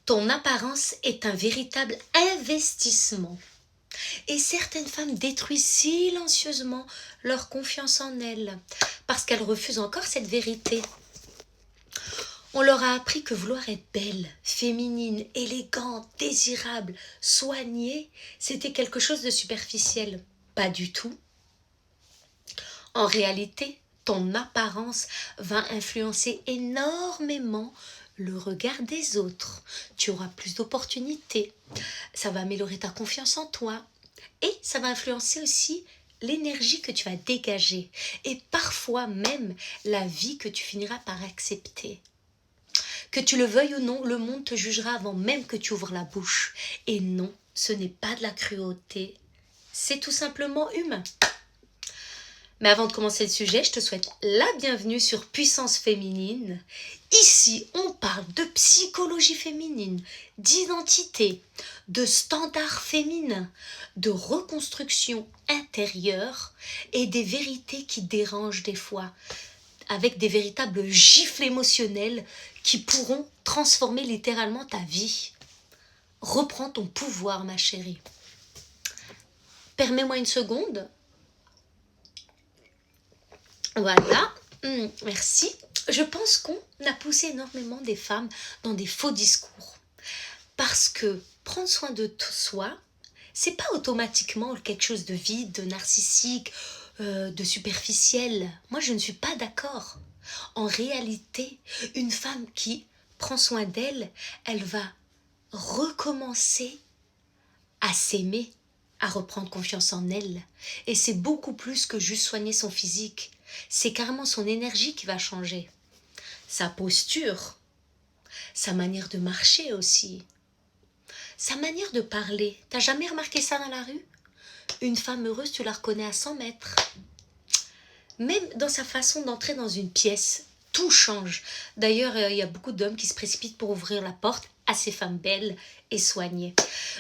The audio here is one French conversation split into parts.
Ton apparence est un véritable investissement. Et certaines femmes détruisent silencieusement leur confiance en elles parce qu'elles refusent encore cette vérité. On leur a appris que vouloir être belle, féminine, élégante, désirable, soignée, c'était quelque chose de superficiel. Pas du tout. En réalité, ton apparence va influencer énormément le regard des autres. Tu auras plus d'opportunités. Ça va améliorer ta confiance en toi. Et ça va influencer aussi l'énergie que tu vas dégager. Et parfois même la vie que tu finiras par accepter. Que tu le veuilles ou non, le monde te jugera avant même que tu ouvres la bouche. Et non, ce n'est pas de la cruauté. C'est tout simplement humain. Mais avant de commencer le sujet, je te souhaite la bienvenue sur Puissance Féminine. Ici, on parle de psychologie féminine, d'identité, de standards féminins, de reconstruction intérieure et des vérités qui dérangent des fois, avec des véritables gifles émotionnelles qui pourront transformer littéralement ta vie. Reprends ton pouvoir, ma chérie. Permets-moi une seconde. Voilà, merci. Je pense qu'on a poussé énormément des femmes dans des faux discours. Parce que prendre soin de soi, c'est pas automatiquement quelque chose de vide, de narcissique, de superficiel. Moi, je ne suis pas d'accord. En réalité, une femme qui prend soin d'elle, elle va recommencer à s'aimer, à reprendre confiance en elle. Et c'est beaucoup plus que juste soigner son physique. C'est carrément son énergie qui va changer. Sa posture, sa manière de marcher aussi, sa manière de parler. T'as jamais remarqué ça dans la rue? Une femme heureuse, tu la reconnais à 100 mètres. Même dans sa façon d'entrer dans une pièce, tout change. D'ailleurs, il y a beaucoup d'hommes qui se précipitent pour ouvrir la porte à ces femmes belles et soignées.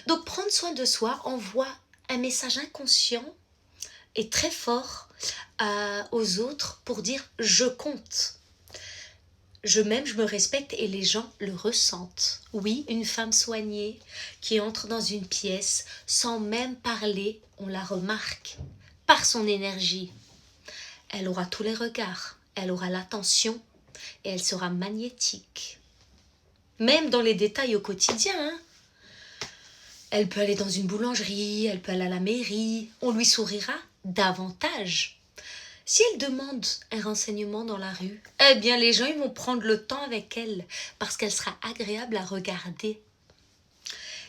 Donc, prendre soin de soi envoie un message inconscient et très fort aux autres pour dire « je compte ». Je m'aime, je me respecte et les gens le ressentent. Oui, une femme soignée qui entre dans une pièce sans même parler, on la remarque par son énergie. Elle aura tous les regards, elle aura l'attention et elle sera magnétique. Même dans les détails au quotidien. Elle peut aller dans une boulangerie, elle peut aller à la mairie, on lui sourira davantage. Si elle demande un renseignement dans la rue, eh bien les gens ils vont prendre le temps avec elle parce qu'elle sera agréable à regarder.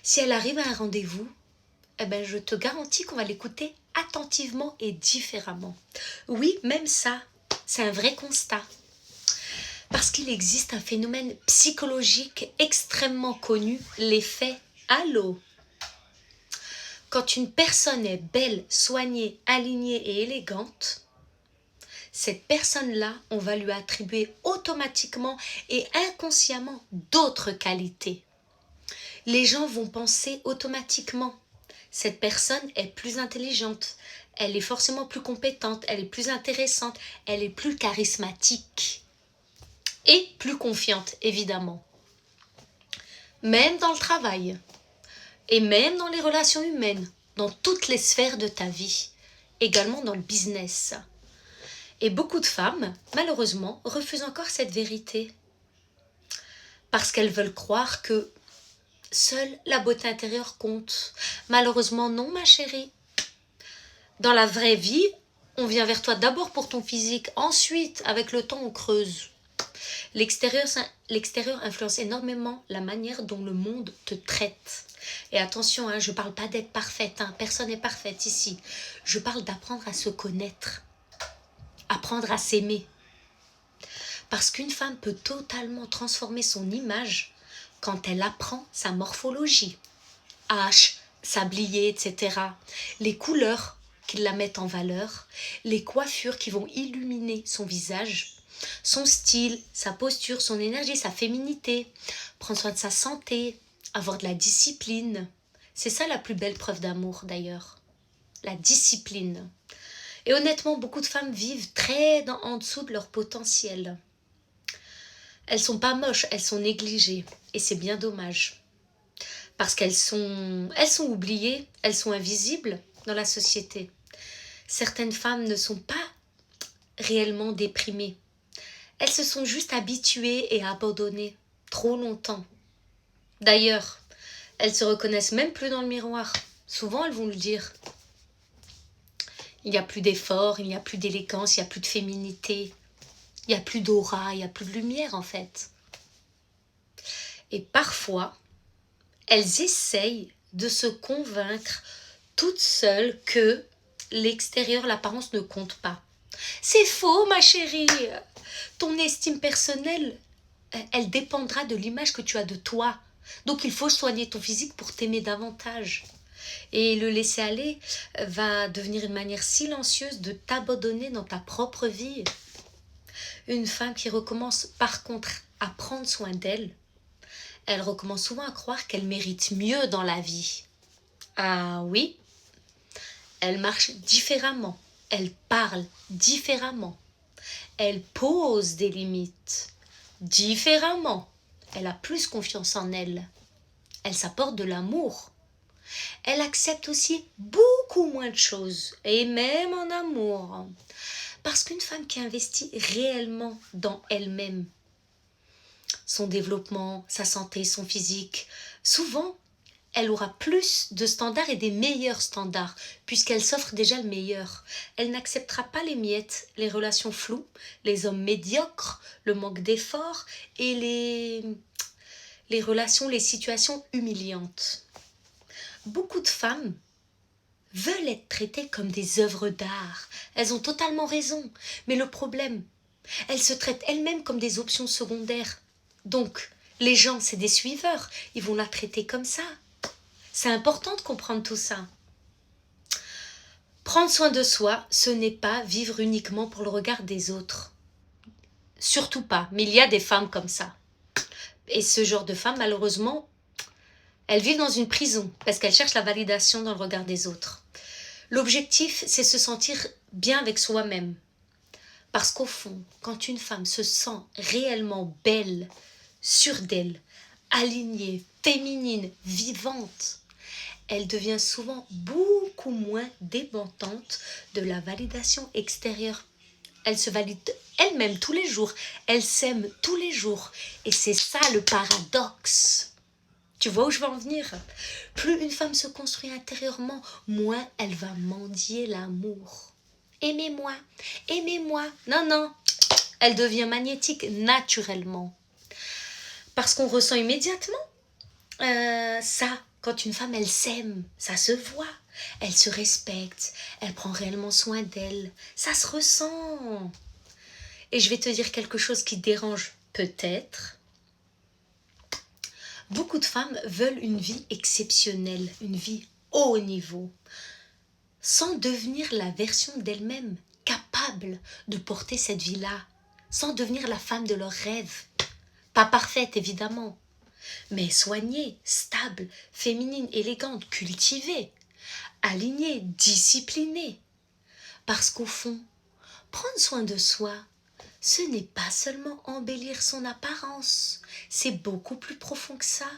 Si elle arrive à un rendez-vous, eh bien je te garantis qu'on va l'écouter attentivement et différemment. Oui, même ça, c'est un vrai constat. Parce qu'il existe un phénomène psychologique extrêmement connu, l'effet halo. Quand une personne est belle, soignée, alignée et élégante, cette personne-là, on va lui attribuer automatiquement et inconsciemment d'autres qualités. Les gens vont penser automatiquement, cette personne est plus intelligente, elle est forcément plus compétente, elle est plus intéressante, elle est plus charismatique et plus confiante, évidemment. Même dans le travail et même dans les relations humaines, dans toutes les sphères de ta vie, également dans le business. Et beaucoup de femmes, malheureusement, refusent encore cette vérité. Parce qu'elles veulent croire que seule la beauté intérieure compte. Malheureusement, non, ma chérie. Dans la vraie vie, on vient vers toi d'abord pour ton physique. Ensuite, avec le temps, on creuse. L'extérieur influence énormément la manière dont le monde te traite. Et attention, je ne parle pas d'être parfaite. Personne n'est parfaite ici. Je parle d'apprendre à se connaître. Apprendre à s'aimer. Parce qu'une femme peut totalement transformer son image quand elle apprend sa morphologie. Hache, sablier, etc. Les couleurs qui la mettent en valeur, les coiffures qui vont illuminer son visage, son style, sa posture, son énergie, sa féminité, prendre soin de sa santé, avoir de la discipline. C'est ça la plus belle preuve d'amour d'ailleurs, la discipline. Et honnêtement, beaucoup de femmes vivent très en dessous de leur potentiel. Elles sont pas moches, elles sont négligées. Et c'est bien dommage. parce elles sont oubliées, elles sont invisibles dans la société. Certaines femmes ne sont pas réellement déprimées. Elles se sont juste habituées et abandonnées trop longtemps. D'ailleurs, elles se reconnaissent même plus dans le miroir. Souvent, elles vont le dire. Il n'y a plus d'effort, il n'y a plus d'élégance, il n'y a plus de féminité. Il n'y a plus d'aura, il n'y a plus de lumière en fait. Et parfois, elles essayent de se convaincre toutes seules que l'extérieur, l'apparence ne compte pas. C'est faux, ma chérie. Ton estime personnelle, elle dépendra de l'image que tu as de toi. Donc il faut soigner ton physique pour t'aimer davantage. Et le laisser aller va devenir une manière silencieuse de t'abandonner dans ta propre vie. Une femme qui recommence par contre à prendre soin d'elle, elle recommence souvent à croire qu'elle mérite mieux dans la vie. Ah oui, elle marche différemment, elle parle différemment, elle pose des limites différemment, elle a plus confiance en elle, elle s'apporte de l'amour. Elle accepte aussi beaucoup moins de choses, et même en amour. Parce qu'une femme qui investit réellement dans elle-même, son développement, sa santé, son physique, souvent, elle aura plus de standards et des meilleurs standards, puisqu'elle s'offre déjà le meilleur. Elle n'acceptera pas les miettes, les relations floues, les hommes médiocres, le manque d'efforts et les relations, les situations humiliantes. Beaucoup de femmes veulent être traitées comme des œuvres d'art. Elles ont totalement raison. Mais le problème, elles se traitent elles-mêmes comme des options secondaires. Donc, les gens, c'est des suiveurs. Ils vont la traiter comme ça. C'est important de comprendre tout ça. Prendre soin de soi, ce n'est pas vivre uniquement pour le regard des autres. Surtout pas. Mais il y a des femmes comme ça. Et ce genre de femmes, malheureusement, elles vivent dans une prison parce qu'elles cherchent la validation dans le regard des autres. L'objectif, c'est se sentir bien avec soi-même. Parce qu'au fond, quand une femme se sent réellement belle, sûre d'elle, alignée, féminine, vivante, elle devient souvent beaucoup moins dépendante de la validation extérieure. Elle se valide elle-même tous les jours, elle s'aime tous les jours. Et c'est ça le paradoxe. Tu vois où je veux en venir? Plus une femme se construit intérieurement, moins elle va mendier l'amour. Aimez-moi, aimez-moi. Non, non, elle devient magnétique naturellement. Parce qu'on ressent immédiatement ça. Quand une femme, elle s'aime, ça se voit. Elle se respecte, elle prend réellement soin d'elle. Ça se ressent. Et je vais te dire quelque chose qui dérange peut-être. Beaucoup de femmes veulent une vie exceptionnelle, une vie haut niveau, sans devenir la version d'elles-mêmes, capable de porter cette vie-là, sans devenir la femme de leurs rêves. Pas parfaite, évidemment, mais soignée, stable, féminine, élégante, cultivée, alignée, disciplinée. Parce qu'au fond, prendre soin de soi, ce n'est pas seulement embellir son apparence, c'est beaucoup plus profond que ça.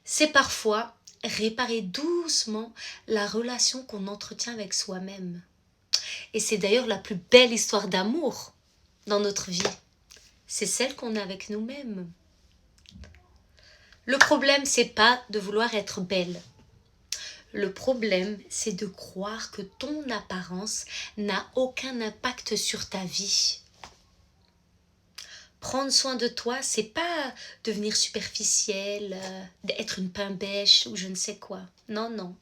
C'est parfois réparer doucement la relation qu'on entretient avec soi-même. Et c'est d'ailleurs la plus belle histoire d'amour dans notre vie. C'est celle qu'on a avec nous-mêmes. Le problème, c'est pas de vouloir être belle. Le problème, c'est de croire que ton apparence n'a aucun impact sur ta vie. Prendre soin de toi, c'est pas devenir superficiel, être une pain bêche ou je ne sais quoi. Non, non.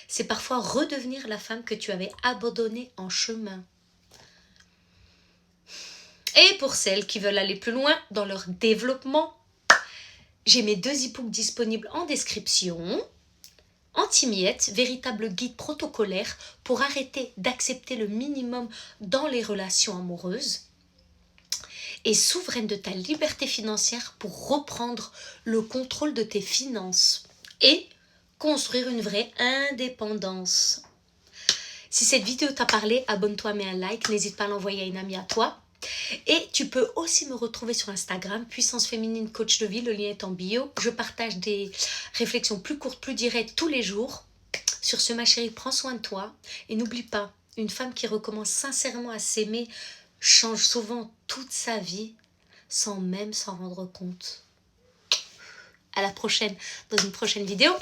C'est parfois redevenir la femme que tu avais abandonnée en chemin. Et pour celles qui veulent aller plus loin dans leur développement, j'ai mes 2 e-books disponibles en description. Anti-miettes, véritable guide protocolaire pour arrêter d'accepter le minimum dans les relations amoureuses. Et souveraine de ta liberté financière pour reprendre le contrôle de tes finances et construire une vraie indépendance. Si cette vidéo t'a parlé, abonne-toi, mets un like, n'hésite pas à l'envoyer à une amie à toi. Et tu peux aussi me retrouver sur Instagram, Puissance Féminine Coach de Vie, le lien est en bio. Je partage des réflexions plus courtes, plus directes tous les jours. Sur ce, ma chérie, prends soin de toi. Et n'oublie pas, une femme qui recommence sincèrement à s'aimer change souvent toute sa vie sans même s'en rendre compte. À la prochaine, dans une prochaine vidéo.